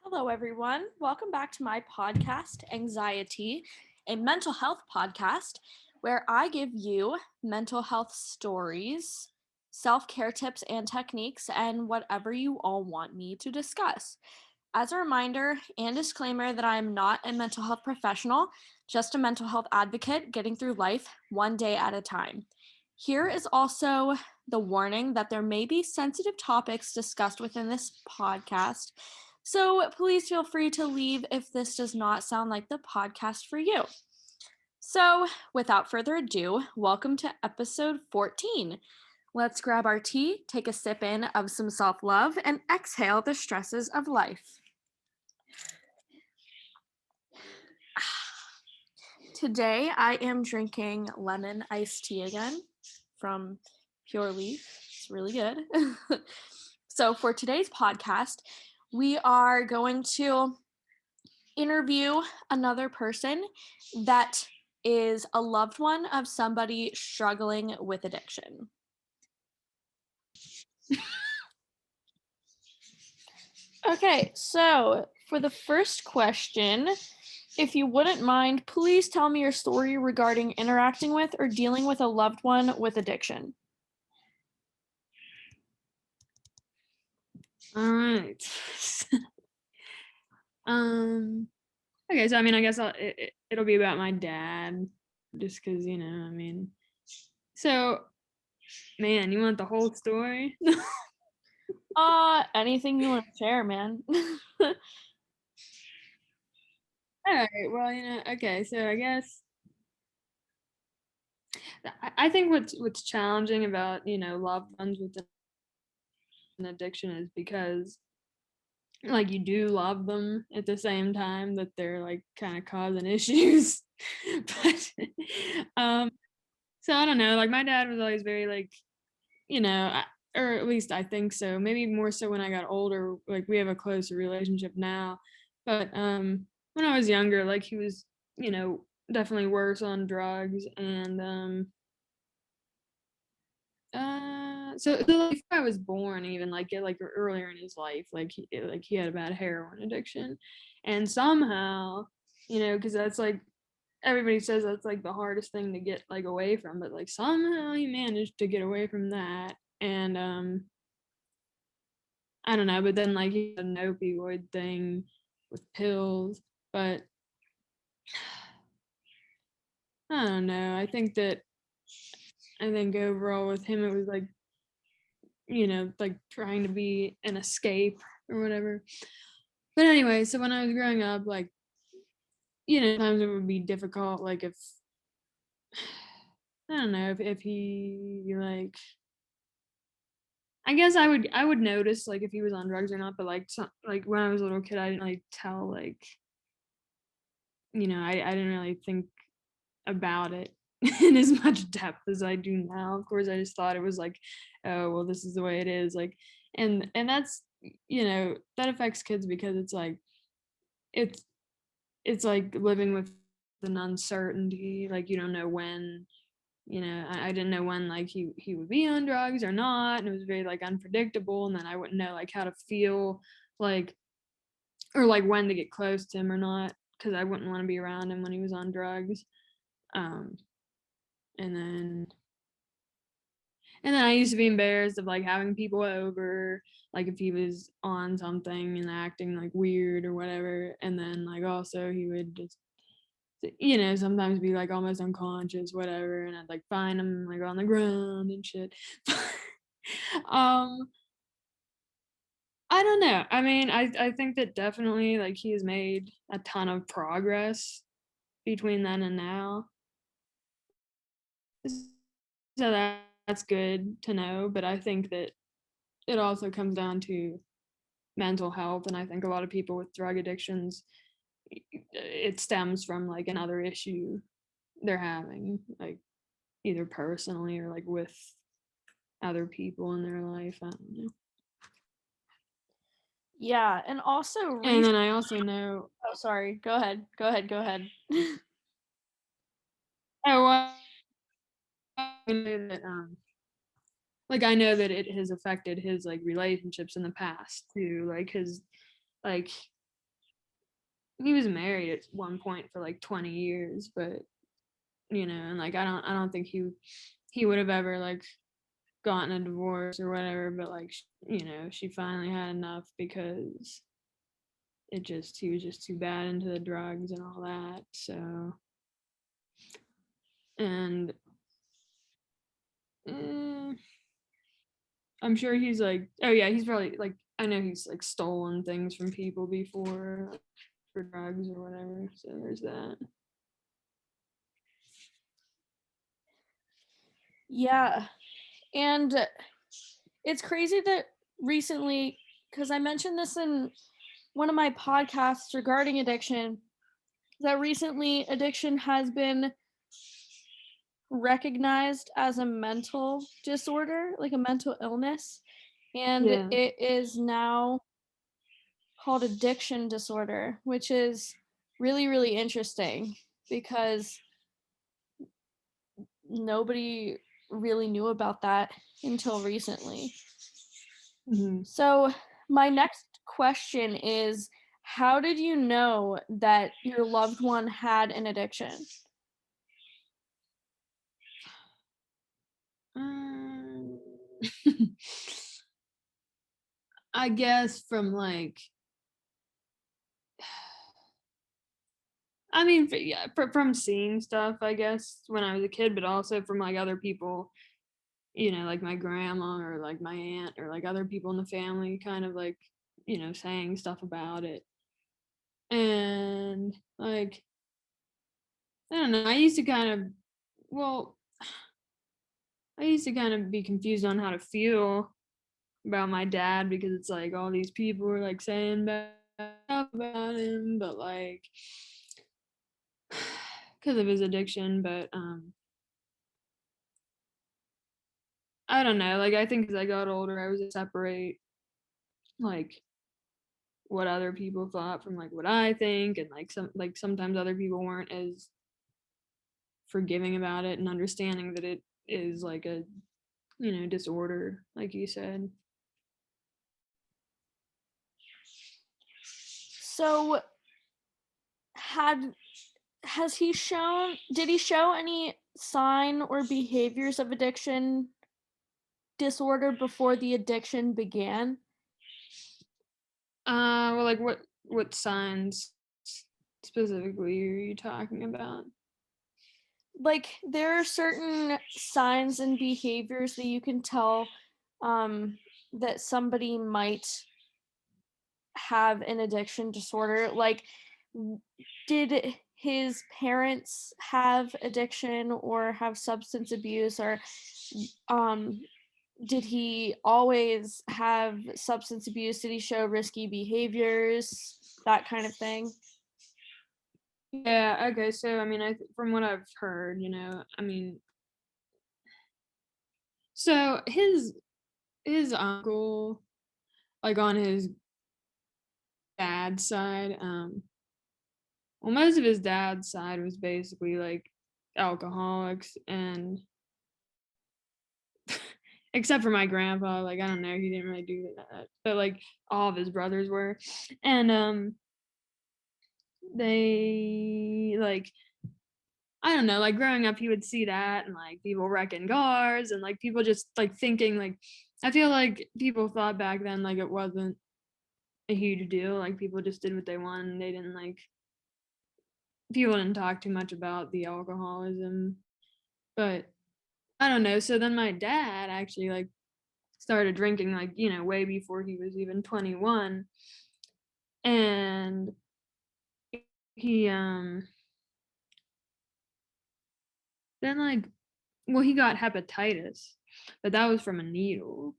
Hello, everyone. Welcome back to my podcast, Anxietea, a mental health podcast where I give you mental health stories, self care tips and techniques, and whatever you all want me to discuss. As a reminder and disclaimer that I am not a mental health professional, just a mental health advocate getting through life one day at a time. Here is also the warning that there may be sensitive topics discussed within this podcast. So please feel free to leave if this does not sound like the podcast for you. So, without further ado, welcome to episode 14. Let's grab our tea, take a sip in of some self love, and exhale the stresses of life. Today, I am drinking lemon iced tea again from Pure Leaf. It's really good. So, for today's podcast, we are going to interview another person that is a loved one of somebody struggling with addiction. Okay, so for the first question, if you wouldn't mind, please tell me your story regarding interacting with or dealing with a loved one with addiction. All right. Okay, so I guess it'll be about my dad, just because So, man, you want the whole story? Anything you want to share, man. All right. Well, okay. So I guess I think what's challenging about loved ones with an addiction is because like you do love them at the same time that they're like kind of causing issues. But so I don't know, like my dad was always very like, or at least I think so. Maybe more so when I got older, like we have a closer relationship now. But when I was younger, like he was, definitely worse on drugs and so like before I was born, even like earlier in his life, like he had a bad heroin addiction, and somehow, because that's like everybody says that's like the hardest thing to get like away from, but like somehow he managed to get away from that, and I don't know, but then like he had an opioid thing with pills, but I don't know. I think overall with him it was like like trying to be an escape or whatever. But anyway, so when I was growing up, like, times it would be difficult, like if I don't know, if he like I guess I would notice like if he was on drugs or not, but like when I was a little kid I didn't like tell like I didn't really think about it in as much depth as I do now. Of course, I just thought it was like, oh well, this is the way it is. Like, and that's that affects kids because it's like it's it's like living with an uncertainty. Like you don't know when. I didn't know when like he would be on drugs or not, and it was very like unpredictable. And then I wouldn't know like how to feel like or like when to get close to him or not because I wouldn't want to be around him when he was on drugs. Um, and then I used to be embarrassed of like having people over, like if he was on something and acting like weird or whatever. And then like also he would just sometimes be like almost unconscious, whatever, and I'd like find him like on the ground and shit. um I don't know. I mean, I think that definitely like he has made a ton of progress between then and now. So that's good to know, but I think that it also comes down to mental health, and I think a lot of people with drug addictions it stems from like another issue they're having, like either personally or like with other people in their life. I don't know. Yeah, and also And then I also know. Oh, sorry. Go ahead. Oh, well, I know that like I know that it has affected his like relationships in the past too, like his like he was married at one point for like 20 years, but and like I don't think he would have ever like gotten a divorce or whatever, but like she finally had enough because he was just too bad into the drugs and all that. So, and I'm sure he's like, oh yeah, he's probably like, I know he's like stolen things from people before, like, for drugs or whatever. So there's that. Yeah. And it's crazy that recently, because I mentioned this in one of my podcasts regarding addiction, that recently addiction has been recognized as a mental disorder, like a mental illness, and Yeah. it is now called addiction disorder, which is really, really interesting because nobody really knew about that until recently. Mm-hmm. So, my next question is, how did you know that your loved one had an addiction? Um, I guess from like, I mean, yeah, from seeing stuff, I guess, when I was a kid, but also from like other people, like my grandma or like my aunt or like other people in the family kind of like, saying stuff about it. And like, I don't know, well, I used to kind of be confused on how to feel about my dad because it's like all these people were like saying bad stuff about him, but like, because of his addiction. But I don't know, like I think as I got older I was able to separate like what other people thought from like what I think, and like sometimes other people weren't as forgiving about it and understanding that it is like a disorder, like you said. So, had has he shown did he show any sign or behaviors of addiction disorder before the addiction began? Well, like what signs specifically are you talking about? Like, there are certain signs and behaviors that you can tell that somebody might have an addiction disorder. Like, did his parents have addiction or have substance abuse, or um did he always have substance abuse? Did he show risky behaviors? That kind of thing. Yeah, okay. So I mean, from what I've heard, I mean, so his uncle, like on his dad's side, well, most of his dad's side was basically like alcoholics, and except for my grandpa, like I don't know, he didn't really do that, but like all of his brothers were, and they like, I don't know, like growing up, he would see that and like people wrecking cars and like people just like thinking like, I feel like people thought back then like it wasn't a huge deal. Like people just did what they wanted. And they didn't like, people didn't talk too much about the alcoholism. But I don't know. So then my dad actually like started drinking like, way before he was even 21. And he then like, well, he got hepatitis, but that was from a needle.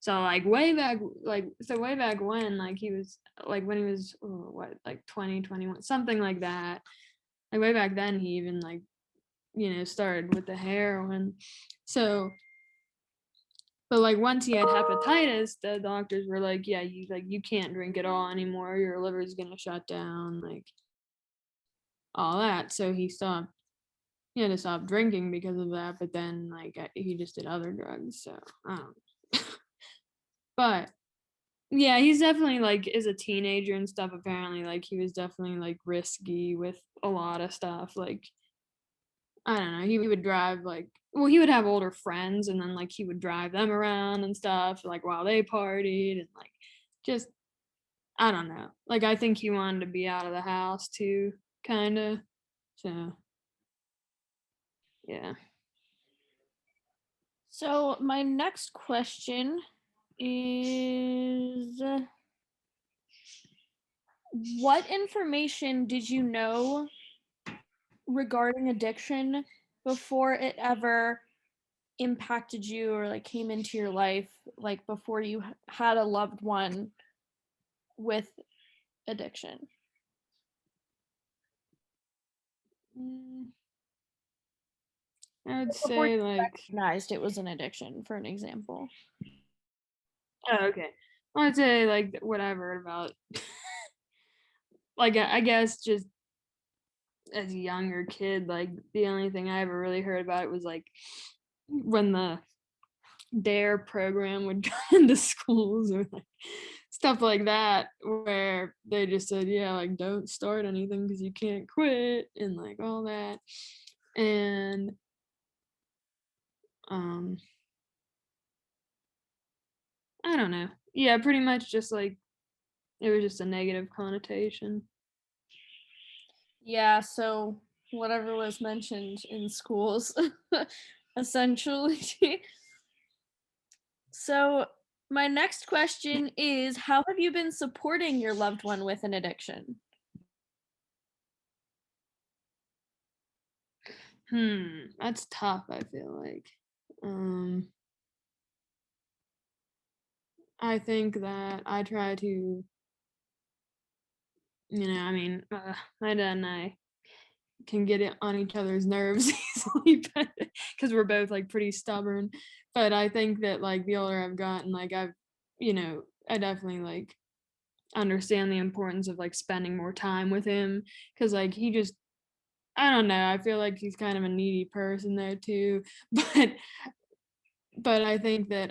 So like way back when, like he was like when he was what, like 20, 21, something like that. Like way back then he even like, started with the heroin. So, but like once he had hepatitis, the doctors were like, yeah, you can't drink at all anymore. Your liver's gonna shut down, like all that. So he had to stop drinking because of that, but then like he just did other drugs. So I don't know. But yeah, he's definitely like as a teenager and stuff, apparently like he was definitely like risky with a lot of stuff. Like I don't know, he would drive like well, he would have older friends and then like he would drive them around and stuff like while they partied and like just I don't know. Like I think he wanted to be out of the house too, kinda. So yeah. So, my next question is what information did you know regarding addiction before it ever impacted you or like came into your life, like before you had a loved one with addiction? Mm, I would Before you say like recognized it was an addiction, for an example. oh, okay. I'd say like whatever about like I guess just as a younger kid, like the only thing I ever really heard about it was like when the DARE program would go into schools or like stuff like that, where they just said, yeah, like don't start anything because you can't quit and like all that. And um I don't know. Yeah, pretty much just like it was just a negative connotation. Yeah, so whatever was mentioned in schools, essentially. So, my next question is how have you been supporting your loved one with an addiction? That's tough, I feel like. Um I think that I try to, I mean, my dad and I can get it on each other's nerves easily, because we're both like pretty stubborn. But I think that like the older I've gotten, like I definitely like understand the importance of like spending more time with him because like he just I don't know. I feel like he's kind of a needy person there too, but I think that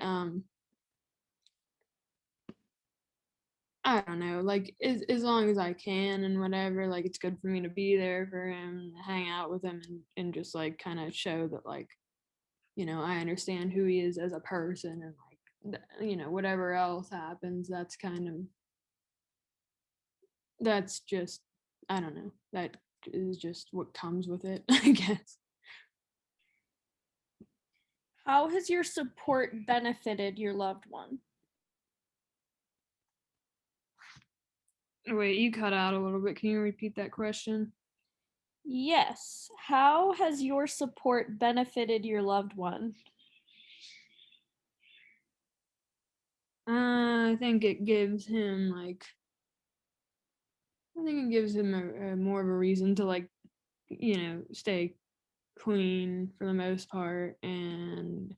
I don't know, like as long as I can and whatever, like it's good for me to be there for him, hang out with him, and just like kind of show that like I understand who he is as a person and like whatever else happens, that's just I don't know, that is just what comes with it, I guess. How has your support benefited your loved one? Wait, you cut out a little bit. Can you repeat that question? Yes. How has your support benefited your loved one? I think it gives him like I think it gives him a more of a reason to like stay clean for the most part and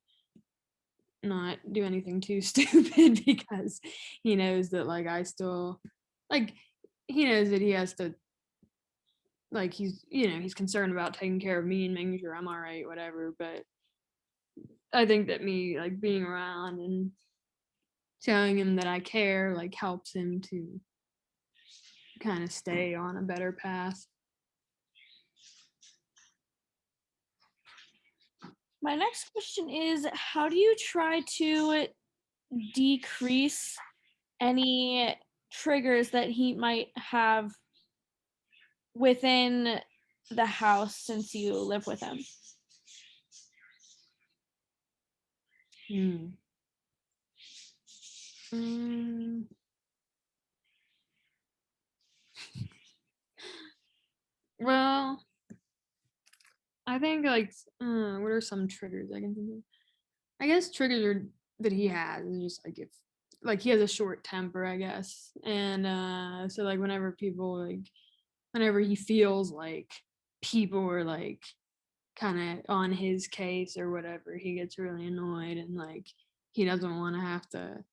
not do anything too stupid because he knows that like I still like he knows that he has to like he's concerned about taking care of me and making sure I'm all right, whatever. But I think that me like being around and showing him that I care like helps him to kind of stay on a better path. My next question is how do you try to decrease any triggers that he might have within the house since you live with him? Hmm. Um, well, I think like what are some triggers I can think of? I guess triggers are that he has is just like if like he has a short temper, I guess. And so like whenever he feels like people are like kind of on his case or whatever, he gets really annoyed and like he doesn't want to have to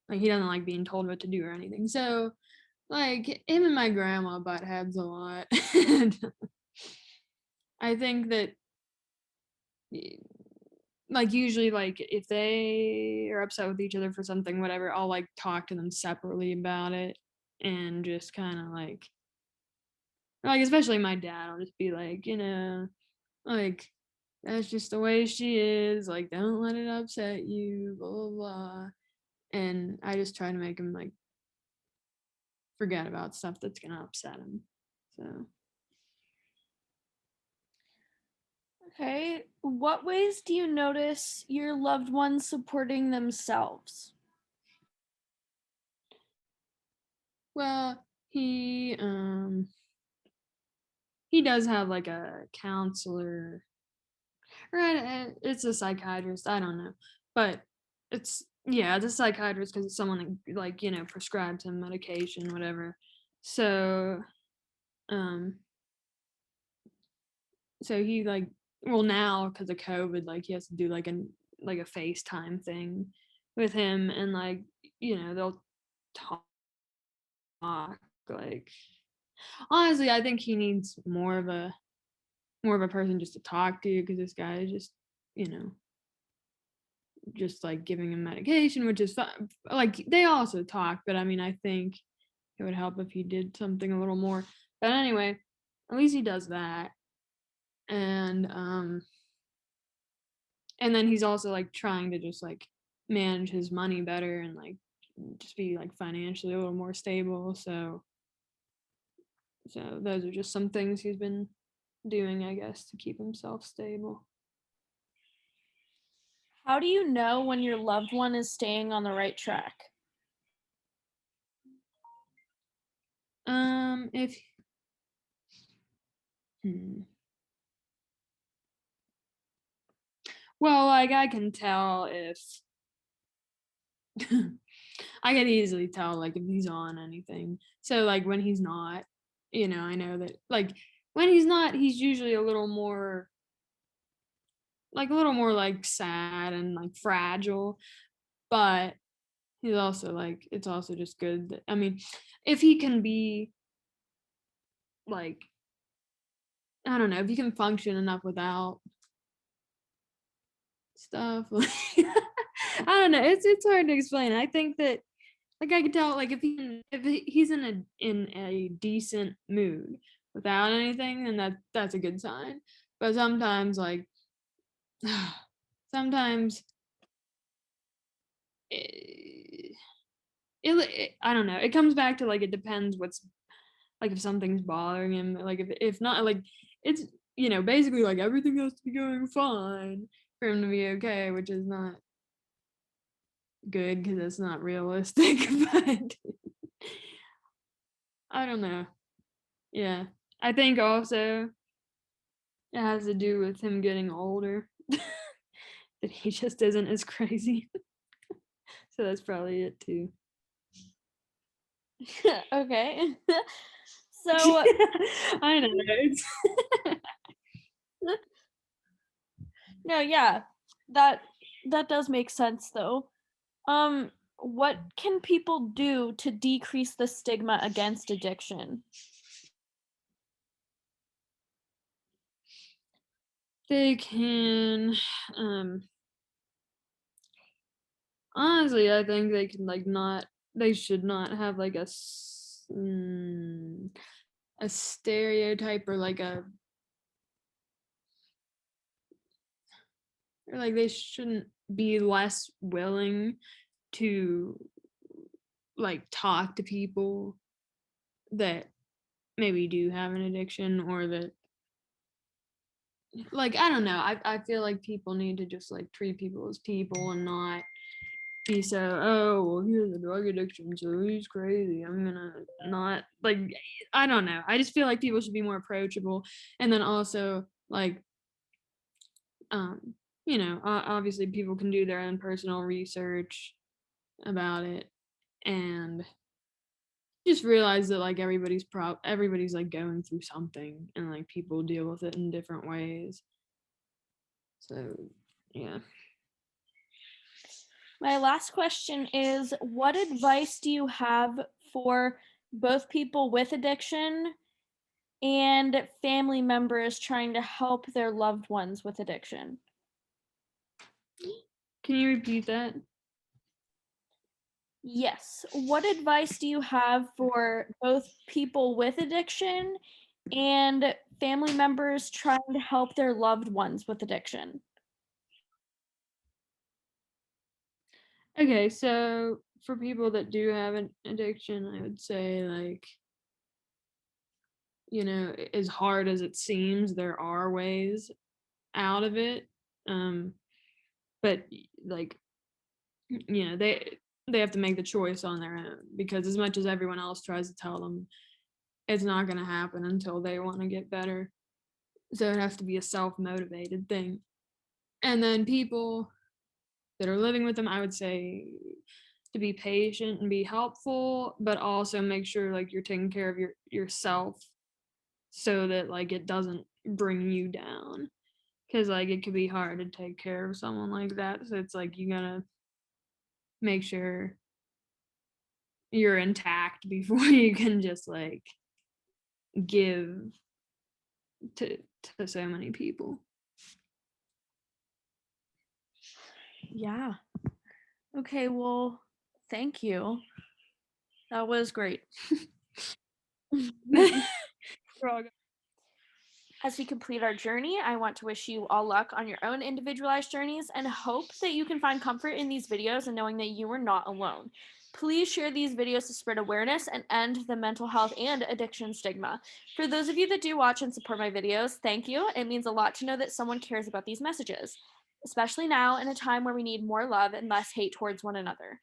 like he doesn't like being told what to do or anything. So like him and my grandma butt heads a lot. And I think that like usually like if they are upset with each other for something, whatever, I'll like talk to them separately about it and just kind of like especially my dad, I'll just be like, like that's just the way she is, like don't let it upset you, blah blah blah. And I just try to make him like forget about stuff that's gonna upset him. So Okay. What ways do you notice your loved ones supporting themselves? well, he does have like a counselor, right? It's a psychiatrist. I don't know, but it's it's a psychiatrist because it's someone that like prescribes him medication, whatever. So, um, so he like now because of COVID, like he has to do like a FaceTime thing with him, and like they'll talk. Like honestly, I think he needs more of a person just to talk to because this guy is just you know just like giving him medication, which is fun. Like they also talk, but I mean, I think it would help if he did something a little more. But anyway, at least he does that, and then he's also like trying to just like manage his money better and like just be like financially a little more stable. So those are just some things he's been doing, I guess, to keep himself stable. How do you know when your loved one is staying on the right track? If hmm. Well, like I can tell if I can easily tell like if he's on anything. So like when he's not, I know that like when he's not, he's usually a little more like sad and like fragile, but he's also like it's also just good that, I mean, if he can be like I don't know, if he can function enough without stuff like I don't know, it's hard to explain. I think that like I could tell like he's in a decent mood without anything, then that's a good sign. But sometimes like sometimes it, I don't know. It comes back to like it depends what's like if something's bothering him. Like if not like it's basically like everything has to be going fine for him to be okay, which is not good because it's not realistic. But I don't know. Yeah, I think also it has to do with him getting older. That he just isn't as crazy. So that's probably it too. Okay. So, I know. no, yeah. That that does make sense though. What can people do to decrease the stigma against addiction? They can um honestly, I think they can like not they should not have like a stereotype or like they shouldn't be less willing to like talk to people that maybe do have an addiction or that like I don't know. I feel like people need to just like treat people as people and not be so, oh well, he has a drug addiction, so he's crazy. I'm gonna not like I don't know. I just feel like people should be more approachable, and then also like um obviously people can do their own personal research about it and just realize that like everybody's like going through something and like people deal with it in different ways. So yeah. My last question is, what advice do you have for both people with addiction and family members trying to help their loved ones with addiction? Can you repeat that? Yes. What advice do you have for both people with addiction and family members trying to help their loved ones with addiction? Okay, so for people that do have an addiction, I would say, like, as hard as it seems, there are ways out of it. Um, but like, they have to make the choice on their own, because as much as everyone else tries to tell them, it's not going to happen until they want to get better. So it has to be a self-motivated thing. And then people that are living with them, I would say to be patient and be helpful, but also make sure like you're taking care of yourself, so that like it doesn't bring you down, because like it could be hard to take care of someone like that. So it's like you gotta make sure you're intact before you can just like give to so many people. Yeah. Okay, well, thank you. That was great. As we complete our journey, I want to wish you all luck on your own individualized journeys and hope that you can find comfort in these videos and knowing that you are not alone. Please share these videos to spread awareness and end the mental health and addiction stigma. For those of you that do watch and support my videos, thank you. It means a lot to know that someone cares about these messages, especially now in a time where we need more love and less hate towards one another.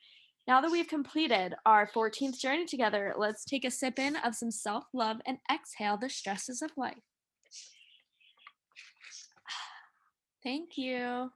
Now that we've completed our 14th journey together, let's take a sip in of some self love and exhale the stresses of life. Thank you.